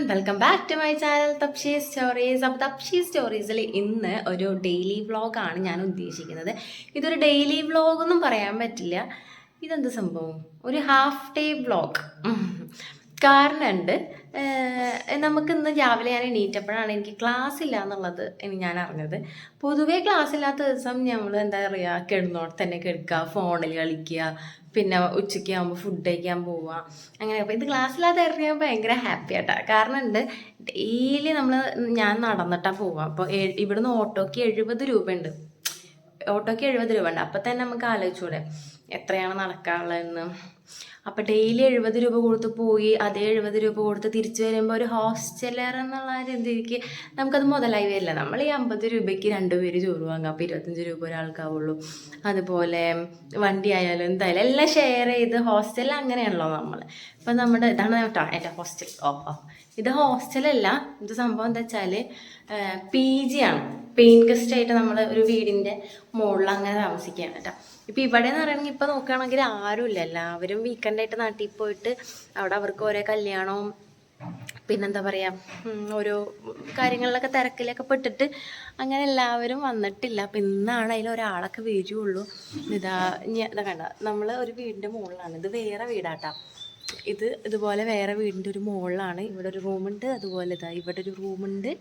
Welcome back to my channel Tapshi stories. അപ്പോൾ തപ്ഷി സ്റ്റോറീസിൽ ഇന്ന് ഒരു ഡെയിലി വ്ളോഗാണ് ഞാൻ ഉദ്ദേശിക്കുന്നത്. ഇതൊരു ഡെയിലി വ്ളോഗൊന്നും പറയാൻ പറ്റില്ല. ഇതെന്ത് സംഭവം, ഒരു ഹാഫ് ഡേ വ്ളോഗ്. കാരണമുണ്ട്. നമുക്കിന്ന് രാവിലെ ഞാൻ എണീറ്റപ്പോഴാണ് എനിക്ക് ക്ലാസ് ഇല്ല എന്നുള്ളത് ഞാൻ അറിഞ്ഞത്. പൊതുവേ ക്ലാസ് ഇല്ലാത്ത ദിവസം നമ്മൾ എന്താ പറയുക, കിടന്നോടെ തന്നെ കിടക്കുക, ഫോണിൽ കളിക്കുക, പിന്നെ ഉച്ചയ്ക്ക് ആകുമ്പോൾ ഫുഡ് കഴിക്കാൻ പോവുക, അങ്ങനെ. അപ്പോൾ ഇത് ക്ലാസ് ഇല്ലാത്ത കാരണം ഞാൻ ഭയങ്കര ഹാപ്പി ആയിട്ടാണ്. കാരണം ഉണ്ട്, ഡെയിലി ഞാൻ നടന്നിട്ടാണ് പോവുക. അപ്പോൾ ഇവിടുന്ന് ഓട്ടോയ്ക്ക് 70 രൂപയുണ്ട്. ഓട്ടോയ്ക്ക് 70 രൂപ ഉണ്ട്. അപ്പം തന്നെ നമുക്ക് ആലോചിച്ചൂടെ എത്രയാണ് നടക്കാനുള്ളതെന്ന്. അപ്പം ഡെയിലി 70 രൂപ കൊടുത്ത് പോയി, അതേ 70 രൂപ കൊടുത്ത് തിരിച്ചു വരുമ്പോൾ ഒരു ഹോസ്റ്റലർ എന്നുള്ള രീതിക്ക് നമുക്കത് മുതലായി വരില്ല. നമ്മൾ ഈ 50 രൂപയ്ക്ക് 2 പേര് ചോറ് വാങ്ങാം, അപ്പോൾ 25 രൂപ ഒരാൾക്കാവുള്ളൂ. അതുപോലെ വണ്ടി ആയാലും എന്തായാലും എല്ലാം ഷെയർ ചെയ്ത്, ഹോസ്റ്റലിൽ അങ്ങനെയാണല്ലോ നമ്മൾ. ഇപ്പം നമ്മുടെ ഇതാണ് കേട്ടോ എൻ്റെ ഹോസ്റ്റൽ. ഇത് ഹോസ്റ്റലല്ല, ഇത് സംഭവം എന്താ വെച്ചാൽ PG ആണ്. പെയിൻ ഗസ്റ്റ് ആയിട്ട് നമ്മൾ ഒരു വീടിൻ്റെ മുകളിൽ അങ്ങനെ താമസിക്കുകയാണ് കേട്ടോ. ഇപ്പം ഇവിടെ എന്ന് പറയുകയാണെങ്കിൽ ഇപ്പം നോക്കുകയാണെങ്കിൽ ആരുമില്ല, എല്ലാവരും വീക്കെൻഡായിട്ട് നാട്ടിൽ പോയിട്ട് അവിടെ അവർക്ക് ഓരോ കല്യാണവും പിന്നെന്താ പറയുക, ഓരോ കാര്യങ്ങളിലൊക്കെ തിരക്കിലൊക്കെ പെട്ടിട്ട് അങ്ങനെ എല്ലാവരും വന്നിട്ടില്ല. അപ്പം ഇന്നാണ് അതിൽ ഒരാളൊക്കെ വരുള്ളൂ. ഇതാ കണ്ട, നമ്മൾ ഒരു വീടിൻ്റെ മുകളിലാണ്. ഇത് വേറെ വീടാട്ടോ. ഇതുപോലെ വേറെ വീടിൻ്റെ ഒരു മുകളിലാണ്. ഇവിടെ ഒരു റൂമുണ്ട്, അതുപോലെ ഇതാ ഇവിടെ ഒരു റൂമുണ്ട്,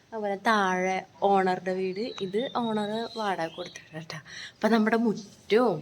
അതുപോലെ താഴെ ഓണറുടെ വീട്. ഇത് ഓണർ വാടക കൊടുത്തിട്ടുണ്ട് കേട്ടോ. അപ്പം നമ്മുടെ മുറ്റവും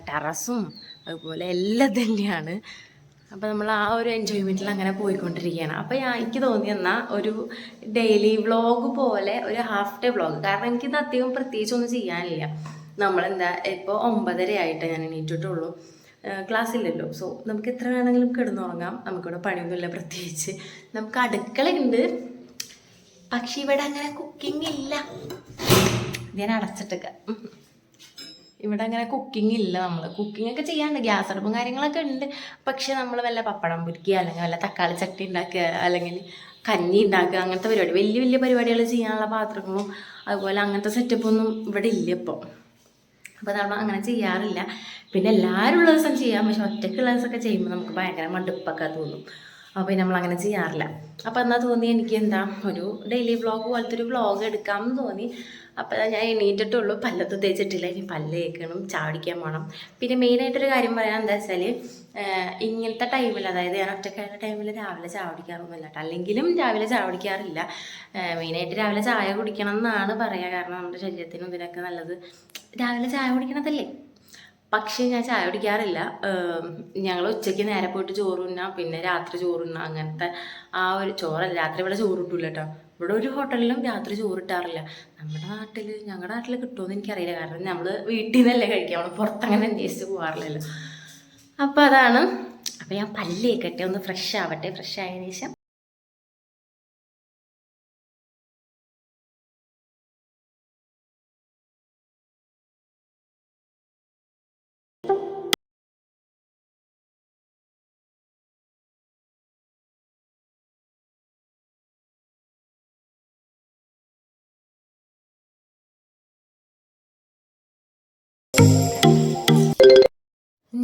ടെറസും അതുപോലെ എല്ലാം തന്നെയാണ്. അപ്പോൾ നമ്മൾ ആ ഒരു എൻജോയ്മെൻറ്റിൽ അങ്ങനെ പോയിക്കൊണ്ടിരിക്കുകയാണ്. അപ്പോൾ എനിക്ക് തോന്നി എന്നാൽ ഒരു ഡെയിലി വ്ളോഗ് പോലെ ഒരു ഹാഫ് ഡേ വ്ളോഗ്. കാരണം എനിക്കിത് അധികം പ്രത്യേകിച്ചൊന്നും ചെയ്യാനില്ല. നമ്മളെന്താ ഇപ്പോൾ 9:30 ആയിട്ട് ഞാൻ എണീറ്റിട്ടുള്ളൂ. ക്ലാസ്സില്ലല്ലോ. സോ നമുക്ക് എത്ര വേണമെങ്കിലും കിടന്നുറങ്ങാം. നമുക്കിവിടെ പണിയൊന്നുമില്ല പ്രത്യേകിച്ച്. നമുക്ക് അടുക്കളയുണ്ട്, പക്ഷെ ഇവിടെ അങ്ങനെ കുക്കിംഗ് ഇല്ല. ഞാൻ അടച്ചിട്ടൊക്കെ ഇവിടെ അങ്ങനെ കുക്കിംഗ് ഇല്ല. നമ്മൾ കുക്കിംഗ് ഒക്കെ ചെയ്യാണ്ട്, ഗ്യാസ് അടുപ്പും കാര്യങ്ങളൊക്കെ ഉണ്ട്. പക്ഷെ നമ്മൾ വല്ല പപ്പടം പൊരിക്കുക, അല്ലെങ്കിൽ വല്ല തക്കാളി ചട്ടി ഉണ്ടാക്കുക, അല്ലെങ്കിൽ കഞ്ഞി ഉണ്ടാക്കുക, അങ്ങനത്തെ പരിപാടി, വലിയ വലിയ പരിപാടികൾ ചെയ്യാനുള്ള പാത്രങ്ങളും അതുപോലെ അങ്ങനത്തെ സെറ്റപ്പൊന്നും ഇവിടെ ഇല്ല ഇപ്പോൾ. അപ്പോൾ നമ്മൾ അങ്ങനെ ചെയ്യാറില്ല. പിന്നെ എല്ലാവരും ഉള്ള ദിവസം ചെയ്യാം, പക്ഷെ ഒറ്റയ്ക്കുള്ള ദിവസമൊക്കെ ചെയ്യുമ്പോൾ നമുക്ക് ഭയങ്കര മടുപ്പൊക്കെ തോന്നും. അപ്പോൾ നമ്മളങ്ങനെ ചെയ്യാറില്ല. അപ്പോൾ എന്നാൽ തോന്നി എനിക്ക് എന്താ ഒരു ഡെയിലി വ്ളോഗ് പോലത്തെ ഒരു വ്ളോഗ് എടുക്കാമെന്ന് തോന്നി. അപ്പോൾ ഞാൻ എണീറ്റിട്ടുള്ളൂ, പല്ലൊന്നും തേച്ചിട്ടില്ല. ഇനി പല്ല് തേക്കണം, ചാടിക്കാൻ പോകണം. പിന്നെ മെയിനായിട്ടൊരു കാര്യം പറയാൻ എന്താ വെച്ചാൽ, ഇങ്ങനത്തെ ടൈമിൽ, അതായത് ഞാൻ ഒറ്റയ്ക്കായ ടൈമിൽ രാവിലെ ചായ കുടിക്കാറൊന്നുമില്ല കേട്ടോ. അല്ലെങ്കിലും രാവിലെ ചായ കുടിക്കാറില്ല. മെയിനായിട്ട് രാവിലെ ചായ കുടിക്കണം എന്നാണ് പറയുക. കാരണം നമ്മുടെ ശരീരത്തിനും ഇതിനൊക്കെ നല്ലത് രാവിലെ ചായ കുടിക്കണതല്ലേ. പക്ഷേ ഞാൻ ചായ കുടിക്കാറില്ല. ഞങ്ങൾ ഉച്ചയ്ക്ക് നേരെ പോയിട്ട് ചോറ് തിന്നാം, പിന്നെ രാത്രി ചോറ് തിന്നാം. അങ്ങനത്തെ ആ ഒരു ചോറല്ല, രാത്രി ഇവിടെ ചോറ് കിട്ടൂല കേട്ടോ. ഇവിടെ ഒരു ഹോട്ടലിലും രാത്രി ചോറ് കിട്ടാറില്ല. ഞങ്ങളുടെ നാട്ടിൽ കിട്ടുമെന്ന് എനിക്കറിയില്ല. കാരണം നമ്മൾ വീട്ടിൽ നിന്നല്ലേ കഴിക്കാം, നമ്മൾ പുറത്തങ്ങനെ അന്വേഷിച്ച് പോകാറില്ലല്ലോ. അപ്പോൾ അതാണ്. അപ്പോൾ ഞാൻ പല്ല് കേൾക്കട്ടെ, ഒന്ന് ഫ്രഷ് ആവട്ടെ. ഫ്രഷ് ആയതിനു ശേഷം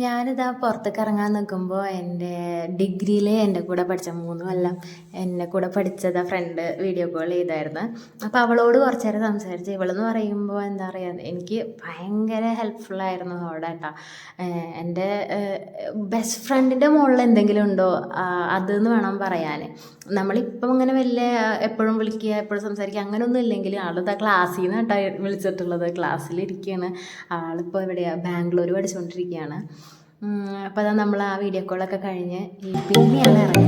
ഞാനിതാ പുറത്തേക്ക് ഇറങ്ങാൻ നിൽക്കുമ്പോൾ എൻ്റെ ഡിഗ്രിയിലെ എൻ്റെ കൂടെ പഠിച്ച 3 കൊല്ലം എന്നെ കൂടെ പഠിച്ചത് ഫ്രണ്ട് വീഡിയോ കോൾ ചെയ്തായിരുന്നു. അപ്പോൾ അവളോട് കുറച്ച് നേരം സംസാരിച്ച്. ഇവളെന്ന് പറയുമ്പോൾ എന്താ പറയുക, എനിക്ക് ഭയങ്കര ഹെൽപ്ഫുള്ളായിരുന്നു അവിടെ കേട്ടോ. എൻ്റെ ബെസ്റ്റ് ഫ്രണ്ടിൻ്റെ മുകളിൽ എന്തെങ്കിലും ഉണ്ടോ അതെന്ന് വേണം പറയാൻ. നമ്മളിപ്പം ഇങ്ങനെ വലിയ എപ്പോഴും വിളിക്കുക, എപ്പോഴും സംസാരിക്കുക അങ്ങനെയൊന്നും ഇല്ലെങ്കിൽ, ആളിതാ ക്ലാസ്സിൽ നിന്ന് കേട്ടോ വിളിച്ചിട്ടുള്ളത്. ക്ലാസ്സിലിരിക്കുകയാണ്. ആളിപ്പോൾ എവിടെയാണ്, ബാംഗ്ലൂർ പഠിച്ചുകൊണ്ടിരിക്കുകയാണ്. അപ്പോൾ അതാ നമ്മൾ ആ വീഡിയോ കോളൊക്കെ കഴിഞ്ഞ് പിന്നെയാണ് ഇറങ്ങി.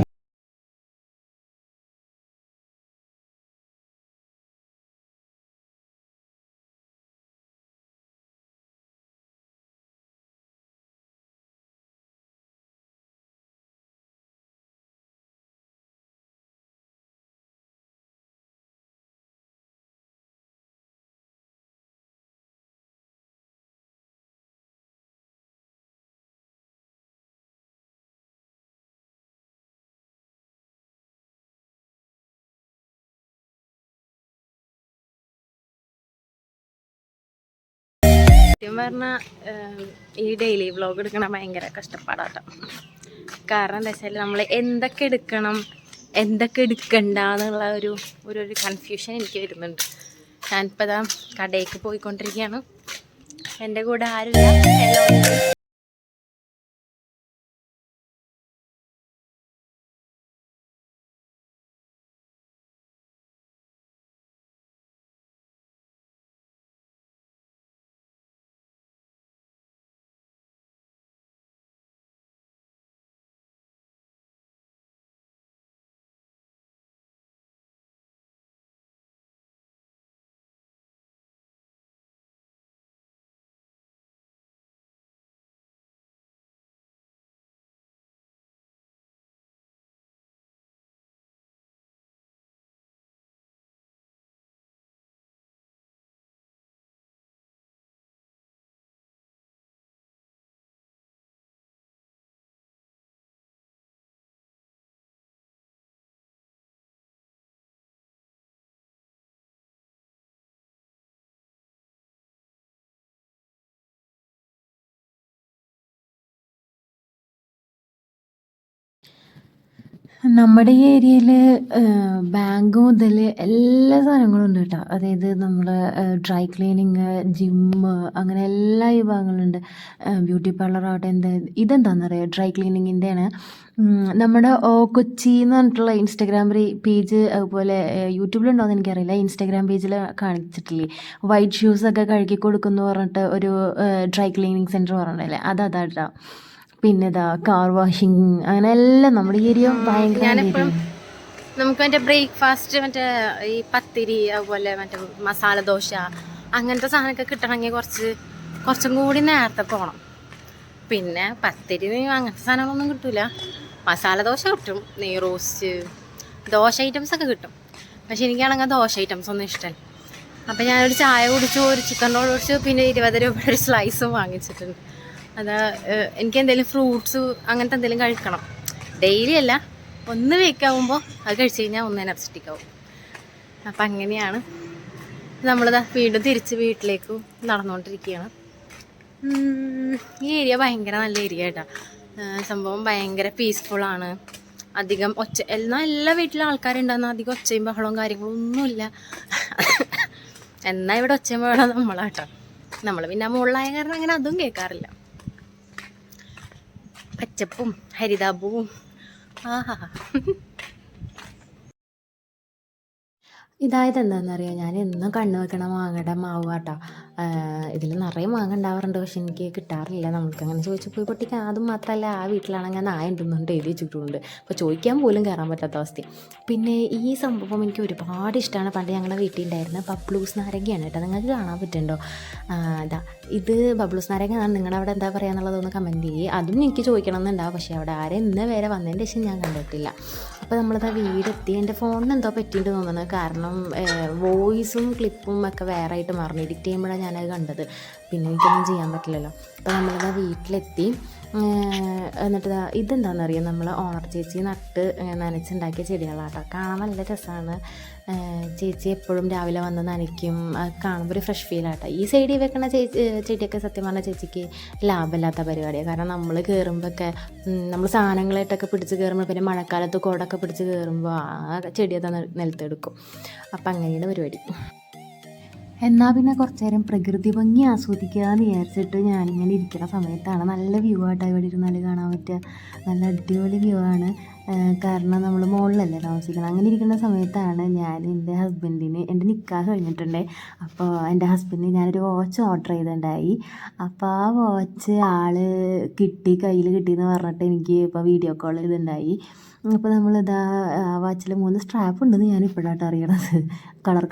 സത്യം പറഞ്ഞാൽ ഈ ഡെയിലി വ്ളോഗ് എടുക്കണം ഭയങ്കര കഷ്ടപ്പാടാട്ടോ. കാരണം എന്താ വെച്ചാൽ നമ്മൾ എന്തൊക്കെ എടുക്കണം, എന്തൊക്കെ എടുക്കണ്ടെന്നുള്ള ഒരു കൺഫ്യൂഷൻ എനിക്ക് വരുന്നുണ്ട്. ഞാനിപ്പോൾ ഇതാ കടയിലേക്ക് പോയിക്കൊണ്ടിരിക്കുകയാണ്. എൻ്റെ കൂടെ ആരുമില്ല. നമ്മുടെ ഈ ഏരിയയിൽ ബാങ്ക് മുതൽ എല്ലാ സാധനങ്ങളും ഉണ്ട് കേട്ടോ. അതായത് നമ്മൾ ഡ്രൈ ക്ലീനിങ്, ജിമ്മ്, അങ്ങനെ എല്ലാ വിഭാഗങ്ങളുണ്ട്. ബ്യൂട്ടി പാർലർ ആവട്ടെ, ഇതെന്താണെന്നറിയാം, ഡ്രൈ ക്ലീനിങ്ങിൻ്റെയാണ്. നമ്മുടെ കൊച്ചി എന്ന് പറഞ്ഞിട്ടുള്ള ഇൻസ്റ്റാഗ്രാം പേജ്, അതുപോലെ യൂട്യൂബിലുണ്ടോയെന്ന് എനിക്കറിയില്ല, ഇൻസ്റ്റാഗ്രാം പേജിൽ കാണിച്ചിട്ടില്ലേ, വൈറ്റ് ഷൂസൊക്കെ കഴുകി കൊടുക്കുന്നു പറഞ്ഞിട്ട് ഒരു ഡ്രൈ ക്ലീനിങ് സെൻറ്റർ പറഞ്ഞിട്ടില്ലേ, അതാട്ടോ. പിന്നെ കാർ വാഷിങ്, അങ്ങനെ എല്ലാം നമ്മുടെ ഈ ഏരിയ ഭയങ്കര. ഞാനെപ്പോഴും നമുക്ക് മറ്റേ ബ്രേക്ക്ഫാസ്റ്റ് മറ്റേ ഈ പത്തിരി, അതുപോലെ മറ്റേ മസാല ദോശ, അങ്ങനത്തെ സാധനമൊക്കെ കിട്ടണമെങ്കിൽ കുറച്ചും കൂടി നേരത്തെ പോകണം. പിന്നെ പത്തിരി അങ്ങനത്തെ സാധനങ്ങളൊന്നും കിട്ടില്ല. മസാല ദോശ കിട്ടും, നെയ് റോസ്റ്റ്, ദോശ ഐറ്റംസൊക്കെ കിട്ടും. പക്ഷെ എനിക്കാണെങ്കിൽ ദോശ ഐറ്റംസ് ഒന്നും ഇഷ്ടമല്ല. അപ്പം ഞാനൊരു ചായ കുടിച്ചു, ഒരു ചിക്കൻ റോൾ കുടിച്ചു, പിന്നെ 20 രൂപയുടെ ഒരു സ്ലൈസും വാങ്ങിച്ചിട്ടുണ്ട്. അത് എനിക്ക് എന്തെങ്കിലും ഫ്രൂട്ട്സ് അങ്ങനത്തെ എന്തെങ്കിലും കഴിക്കണം. ഡെയിലി അല്ല, ഒന്ന് വീക്കാവുമ്പോൾ അത് കഴിച്ച് കഴിഞ്ഞാൽ ഒന്ന് എനർജറ്റിക് ആവും. അപ്പം അങ്ങനെയാണ് നമ്മളിതാ വീണ്ടും തിരിച്ച് വീട്ടിലേക്ക് നടന്നുകൊണ്ടിരിക്കുകയാണ്. ഈ ഏരിയ ഭയങ്കര നല്ല ഏരിയ കേട്ടോ. സംഭവം ഭയങ്കര പീസ്ഫുള്ളാണ്. അധികം എന്നാൽ എല്ലാ വീട്ടിലും ആൾക്കാരുണ്ടെന്നാൽ അധികം ഒച്ചയും ബഹളവും കാര്യങ്ങളും ഒന്നുമില്ല. എന്നാൽ ഇവിടെ ഒച്ചയും ബഹളം നമ്മളാട്ടോ. നമ്മൾ പിന്നെ മുകളിലായ കാരണം അങ്ങനെ അതും കേൾക്കാറില്ല. പച്ചപ്പും ഹരിതാപവും, ആഹാ. ഇതായത് എന്താണെന്നറിയാം, ഞാൻ എന്നും കണ്ണു വെക്കണ മാങ്ങയുടെ മാവ് കേട്ടോ. ഇതിൽ നിറയെ മാങ്ങ ഉണ്ടാവാറുണ്ട്, പക്ഷെ എനിക്ക് കിട്ടാറില്ല. നമ്മൾക്കങ്ങനെ ചോദിച്ചു പോയി പൊട്ടിക്കാൻ. അതും മാത്രമല്ല, ആ വീട്ടിലാണെങ്കിൽ നായ ഉണ്ടെന്നുണ്ട് എഴുതി വെച്ചിട്ടുണ്ട്. അപ്പോൾ ചോദിക്കാൻ പോലും കയറാൻ പറ്റാത്ത അവസ്ഥ. പിന്നെ ഈ സംഭവം എനിക്ക് ഒരുപാട് ഇഷ്ടമാണ്. പണ്ട് ഞങ്ങളുടെ വീട്ടിൽ ഉണ്ടായിരുന്ന ബബ്ലൂസ് നാരങ്ങയാണ് കേട്ടോ. നിങ്ങൾക്ക് കാണാൻ പറ്റുന്നുണ്ടോ? ഇത് ബബ്ലൂസ് നാരങ്ങ എന്നാണ്. നിങ്ങളുടെ അവിടെ എന്താ പറയുക എന്നുള്ളതൊന്ന് കമൻറ്റ് ചെയ്യേ. അതും എനിക്ക് ചോദിക്കണം എന്നുണ്ടാവും, പക്ഷേ അവിടെ ആരും ഇന്ന് വരെ വന്നതിൻ്റെ ശേഷം ഞാൻ കണ്ടിട്ടില്ല. അപ്പോൾ നമ്മളിതാ വീടെത്തി. എൻ്റെ ഫോണിന് എന്തോ പറ്റിയിട്ട് തോന്നുന്നത്, കാരണം വോയിസും ക്ലിപ്പും ഒക്കെ വേറെ ആയിട്ട് മാറുന്നു. എഡിറ്റ് ചെയ്യുമ്പോഴാണ് ഞാനത് കണ്ടത്. പിന്നെ എനിക്കൊന്നും ചെയ്യാൻ പറ്റില്ലല്ലോ. അപ്പോൾ നമ്മളിതാ വീട്ടിലെത്തി. എന്നിട്ട് ഇതെന്താണെന്നറിയാം, നമ്മൾ ഓണർ ചേച്ചി നനച്ചുണ്ടാക്കിയ ചെടികളാട്ടോ. കാണാൻ നല്ല രസമാണ്. ചേച്ചി എപ്പോഴും രാവിലെ വന്ന് നനയ്ക്കും. കാണുമ്പോൾ ഒരു ഫ്രഷ് ഫീലാട്ടോ. ഈ സൈഡിൽ വെക്കണ ചെടിയൊക്കെ സത്യം പറഞ്ഞാൽ ചേച്ചിക്ക് ലാഭമില്ലാത്ത പരിപാടിയാണ്. കാരണം നമ്മൾ കയറുമ്പോഴൊക്കെ നമ്മൾ സാധനങ്ങളായിട്ടൊക്കെ പിടിച്ച് കയറുമ്പോൾ, പിന്നെ മഴക്കാലത്ത് കുടമൊക്കെ പിടിച്ച് കയറുമ്പോൾ ആ ചെടിയൊക്കെ നിലത്തെടുക്കും. അപ്പം അങ്ങനെയാണ് പരിപാടി. എന്നാൽ പിന്നെ കുറച്ച് നേരം പ്രകൃതി ഭംഗി ആസ്വദിക്കുക എന്ന് വിചാരിച്ചിട്ട് ഞാനിങ്ങനെ ഇരിക്കുന്ന സമയത്താണ് നല്ല വ്യൂ ആട്ടോ ഇവിടെ ഇരുന്നാൽ കാണാൻ പറ്റുക. നല്ല അടിപൊളി വ്യൂ ആണ്. കാരണം നമ്മൾ മുകളിലല്ലേ താമസിക്കണം. അങ്ങനെ ഇരിക്കുന്ന സമയത്താണ് ഞാൻ എൻ്റെ നിക്കാഹ് കഴിഞ്ഞിട്ടുണ്ട്. അപ്പോൾ എൻ്റെ ഹസ്ബൻഡിന് ഞാനൊരു വാച്ച് ഓർഡർ ചെയ്തിട്ടുണ്ടായി. അപ്പോൾ ആ വാച്ച് കയ്യിൽ കിട്ടിയെന്ന് പറഞ്ഞിട്ട് എനിക്ക് ഇപ്പോൾ വീഡിയോ കോൾ ചെയ്തിട്ടുണ്ടായി. അപ്പോൾ നമ്മളിതാ ആ വാച്ചിൽ 3 സ്ട്രാപ്പ് ഉണ്ടെന്ന് ഞാൻ ഇപ്പോഴാട്ടോ അറിയണത്. കളർ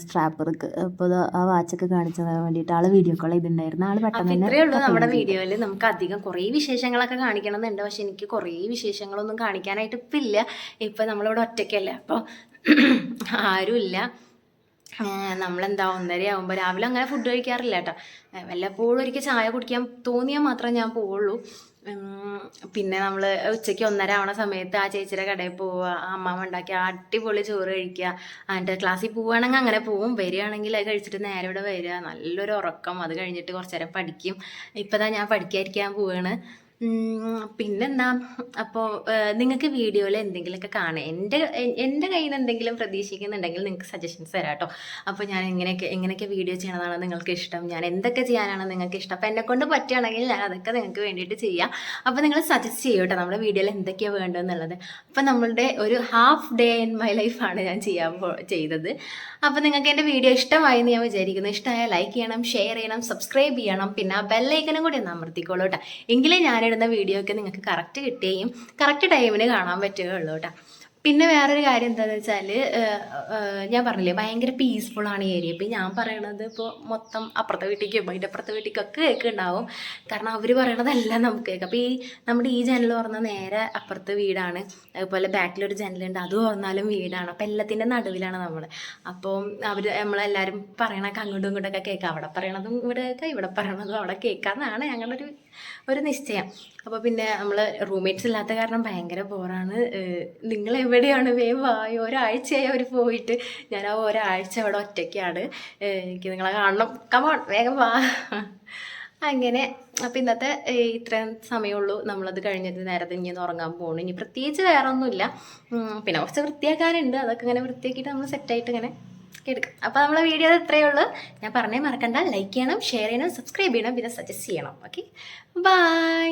സ്ട്രാപ്പർക്ക്. അപ്പോൾ ആ വാച്ചൊക്കെ കാണിച്ചു തരാൻ വേണ്ടിയിട്ട് ആൾ വീഡിയോ കോൾ ചെയ്തിട്ടുണ്ടായിരുന്നു. ആൾ പെട്ടെന്ന് തന്നെ. ഇത്രയേ ഉള്ളൂ നമ്മുടെ വീഡിയോയിൽ. നമുക്ക് അധികം കുറേ വിശേഷങ്ങളൊക്കെ കാണിക്കണമെന്നുണ്ട്, പക്ഷെ എനിക്ക് കുറേ വിശേഷങ്ങളൊന്നും കാണിക്കാനായിട്ട് ഇപ്പം ഇല്ല. ഇപ്പം നമ്മളിവിടെ ഒറ്റയ്ക്കല്ലേ, അപ്പോൾ ആരുമില്ല. നമ്മളെന്താ 1:30 ആകുമ്പോൾ രാവിലെ അങ്ങനെ ഫുഡ് കഴിക്കാറില്ല കേട്ടോ. വല്ലപ്പോഴും ഒരിക്കൽ ചായ കുടിക്കാൻ തോന്നിയാൽ മാത്രമേ ഞാൻ പോവുള്ളൂ. പിന്നെ നമ്മൾ ഉച്ചയ്ക്ക് 1:30 ആവണ സമയത്ത് ആ ചേച്ചിയുടെ കടയിൽ പോവുക, അമ്മാമ്മ ഉണ്ടാക്കി അടിപൊളി ചോറ് കഴിക്കുക. എന്നിട്ട് ക്ലാസ്സിൽ പോവുകയാണെങ്കിൽ അങ്ങനെ പോവും, വരികയാണെങ്കിൽ അത് കഴിച്ചിട്ട് നേരെ ഇവിടെ വരിക, നല്ലൊരു ഉറക്കം. അത് കഴിഞ്ഞിട്ട് കുറച്ച് നേരം പഠിക്കും. ഇപ്പം ഞാൻ പഠിക്കാതിരിക്കാൻ പോവുകയാണ്. പിന്നെന്താ, അപ്പോൾ നിങ്ങൾക്ക് വീഡിയോയിൽ എന്തെങ്കിലുമൊക്കെ കാണാം, എൻ്റെ കയ്യിൽ നിന്ന് എന്തെങ്കിലും പ്രതീക്ഷിക്കുന്നുണ്ടെങ്കിൽ നിങ്ങൾക്ക് സജഷൻസ് തരാം കേട്ടോ. അപ്പോൾ ഞാൻ എങ്ങനെയൊക്കെ വീഡിയോ ചെയ്യണതാണ് നിങ്ങൾക്ക് ഇഷ്ടം, ഞാൻ എന്തൊക്കെ ചെയ്യാനാണ് നിങ്ങൾക്ക് ഇഷ്ടം. അപ്പോൾ എന്നെക്കൊണ്ട് പറ്റുകയാണെങ്കിൽ ഞാൻ അതൊക്കെ നിങ്ങൾക്ക് വേണ്ടിയിട്ട് ചെയ്യാം. അപ്പോൾ നിങ്ങൾ സജസ്റ്റ് ചെയ്യും കേട്ടോ നമ്മുടെ വീഡിയോയിൽ എന്തൊക്കെയാണ് വേണ്ടതെന്നുള്ളത്. അപ്പോൾ നമ്മളുടെ ഒരു ഹാഫ് ഡേ ഇൻ മൈ ലൈഫാണ് ഞാൻ ചെയ്തത്. അപ്പോൾ നിങ്ങൾക്ക് എൻ്റെ വീഡിയോ ഇഷ്ടമായി എന്ന് ഞാൻ വിചാരിക്കുന്നു. ഇഷ്ടമായാൽ ലൈക്ക് ചെയ്യണം, ഷെയർ ചെയ്യണം, സബ്സ്ക്രൈബ് ചെയ്യണം, പിന്നെ ആ ബെല്ലൈക്കനും കൂടി ഒന്ന് അമർത്തിക്കോളൂ കേട്ടോ. എങ്കിലേ ഞാനിടുന്ന വീഡിയോ ഒക്കെ നിങ്ങൾക്ക് കറക്റ്റ് കിട്ടുകയും കറക്റ്റ് ടൈമിന് കാണാൻ പറ്റുകയുള്ളൂ കേട്ടോ. പിന്നെ വേറൊരു കാര്യം എന്താണെന്ന് വെച്ചാൽ, ഞാൻ പറഞ്ഞില്ലേ ഭയങ്കര പീസ്ഫുള്ളാണ് ഈ ഏരിയ. ഇപ്പം ഞാൻ പറയണത് ഇപ്പോൾ മൊത്തം അപ്പുറത്തെ വീട്ടിലേക്കും അതിൻ്റെ അപ്പുറത്തെ വീട്ടിലേക്കൊക്കെ കേൾക്കുന്നുണ്ടാവും. കാരണം അവർ പറയണതെല്ലാം നമുക്ക് കേൾക്കാം. അപ്പോൾ നമ്മുടെ ഈ ജനൽ തുറന്നാൽ നേരെ അപ്പുറത്തെ വീടാണ്, അതുപോലെ ബാക്കിലൊരു ജനലുണ്ട്, അത് തുറന്നാലും വീടാണ്. അപ്പോൾ എല്ലാത്തിൻ്റെ നടുവിലാണ് നമ്മൾ. അപ്പോൾ നമ്മളെല്ലാവരും പറയണൊക്കെ അങ്ങോട്ടും ഇങ്ങോട്ടൊക്കെ കേൾക്കാം. അവിടെ പറയണതും ഇവിടെ കേൾക്കാം, ഇവിടെ പറയണതും അവിടെ കേൾക്കാമെന്നാണ് ഞങ്ങളുടെ ഒരു നിശ്ചയം. അപ്പോൾ പിന്നെ നമ്മൾ റൂംമേറ്റ്സ് ഇല്ലാത്ത കാരണം ഭയങ്കര ബോറാണ്. നിങ്ങൾ എവിടെയാണ്? വേഗം വായോ, ഒരാഴ്ചയായി അവർ പോയിട്ട്. ഞാൻ ആ ഒരാഴ്ച അവിടെ ഒറ്റയ്ക്കാണ്. എനിക്ക് നിങ്ങളെ കാണണം, കമോൺ വേഗം വാ. അങ്ങനെ അപ്പോൾ ഇന്നത്തെ ഇത്രയും സമയമുള്ളൂ. നമ്മളത് കഴിഞ്ഞിട്ട് നേരത്തെ ഇനി ഒന്ന് ഉറങ്ങാൻ പോകണം. ഇനി പ്രത്യേകിച്ച് വേറെ ഒന്നുമില്ല. പിന്നെ കുറച്ച് വൃത്തിയാക്കാനുണ്ട്, അതൊക്കെ ഇങ്ങനെ വൃത്തിയാക്കിയിട്ട് നമ്മൾ സെറ്റായിട്ട് ഇങ്ങനെ എടുക്കാം. അപ്പോൾ നമ്മളെ വീഡിയോ ഇത്രയേ ഉള്ളൂ. ഞാൻ പറഞ്ഞേ മറക്കണ്ട, ലൈക്ക് ചെയ്യണം, ഷെയർ ചെയ്യണം, സബ്സ്ക്രൈബ് ചെയ്യണം, പിന്നെ സജസ്റ്റ് ചെയ്യണം. Okay, by.